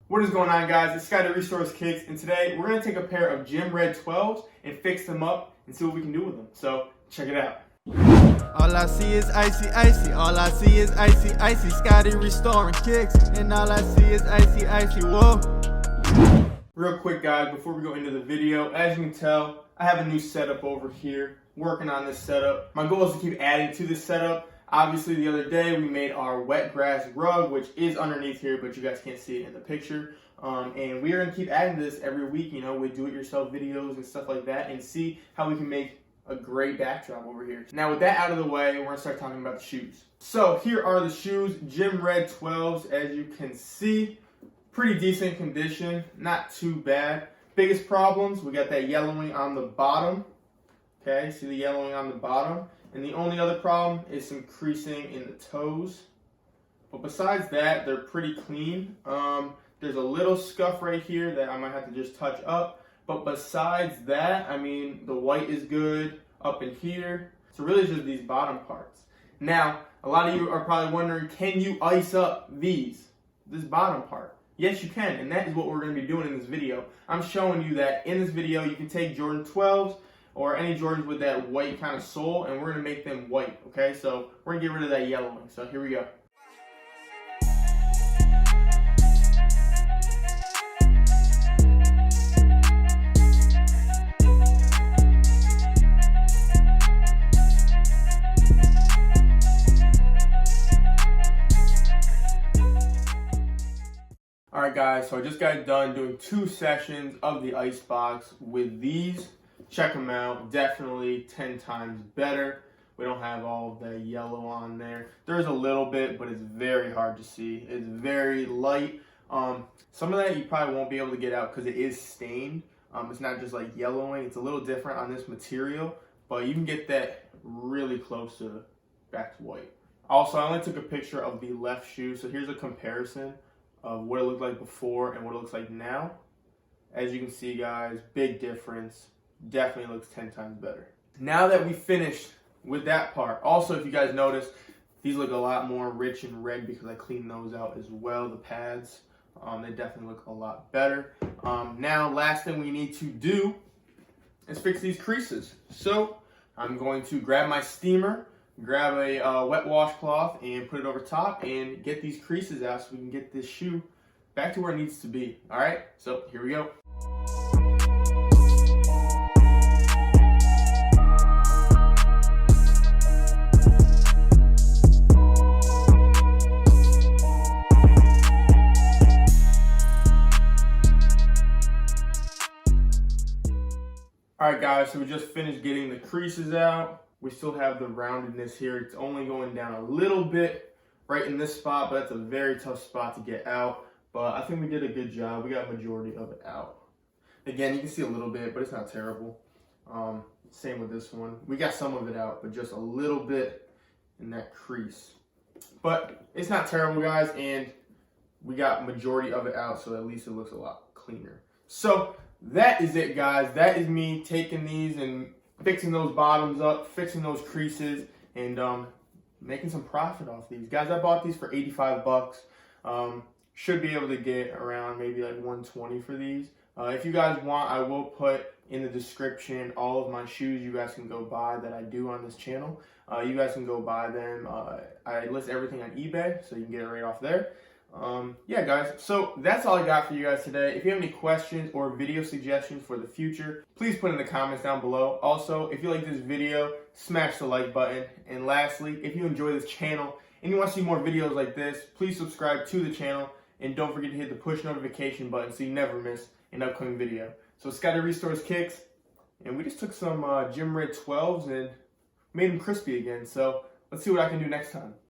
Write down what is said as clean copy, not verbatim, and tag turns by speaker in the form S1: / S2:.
S1: What is going on, guys? It's Scotty Restores Kicks, and today we're going to take a pair of Gym Red 12s and fix them up and see what we can do with them. So, check it out.
S2: All I see is icy, icy. All I see is icy, icy. Scotty Restoring Kicks, and all I see is icy, icy. Whoa.
S1: Real quick, guys, before we go into the video, as you can tell, I have a new setup over here, working on this setup. My goal is to keep adding to this setup. Obviously, the other day we made our wet grass rug, which is underneath here, but you guys can't see it in the picture. And we're going to keep adding to this every week, you know, with do-it-yourself videos and stuff like that, and see how we can make a great backdrop over here. Now, with that out of the way, we're going to start talking about the shoes. So here are the shoes, Gym Red 12s, as you can see. Pretty decent condition, not too bad. Biggest problems, we got that yellowing on the bottom. Okay, see the yellowing on the bottom? And the only other problem is some creasing in the toes. But besides that, they're pretty clean. There's a little scuff right here that I might have to just touch up. But besides that, I mean, the white is good up in here. So really it's just these bottom parts. Now, a lot of you are probably wondering, can you ice up this bottom part? Yes, you can, and that is what we're going to be doing in this video. I'm showing you that in this video, you can take Jordan 12s or any Jordans with that white kind of sole, and we're going to make them white, okay? So we're going to get rid of that yellowing. So here we go. Alright guys, so I just got done doing 2 sessions of the ice box with these. Check them out, definitely 10 times better. We don't have all of the yellow on there. There's a little bit, but it's very hard to see. It's very light. Some of that you probably won't be able to get out because it is stained. It's not just like yellowing. It's a little different on this material, but you can get that really close to back to white. Also, I only took a picture of the left shoe, so here's a comparison of what it looked like before and what it looks like now. As you can see, guys, big difference. Definitely looks 10 times better. Now that we finished with that part, also if you guys notice, these look a lot more rich and red because I cleaned those out as well, the pads. They definitely look a lot better. Now, last thing we need to do is fix these creases. So I'm going to grab my steamer, grab a wet washcloth and put it over top and get these creases out so we can get this shoe back to where it needs to be. All right, so here we go. Alright guys, so we just finished getting the creases out. We still have the roundedness here. It's only going down a little bit right in this spot, but that's a very tough spot to get out. But I think we did a good job. We got a majority of it out. Again, you can see a little bit, but it's not terrible. Same with this one. We got some of it out, but just a little bit in that crease. But it's not terrible, guys, and we got majority of it out, so at least it looks a lot cleaner. So that is it, guys. That is me taking these and fixing those bottoms up, fixing those creases, and making some profit off these. Guys, I bought these for 85 bucks. Should be able to get around maybe like 120 for these. If you guys want, I will put in the description all of my shoes you guys can go buy that I do on this channel. You guys can go buy them. I list everything on eBay, so you can get it right off there. Yeah, guys, so that's all I got for you guys today. If you have any questions or video suggestions for the future, please put in the comments down below. Also, if you like this video, smash the like button. And lastly, if you enjoy this channel and you want to see more videos like this, please subscribe to the channel and don't forget to hit the push notification button so you never miss an upcoming video. So Scotty Restores Kicks, and we just took some Gym Red 12s and made them crispy again. So let's see what I can do next time.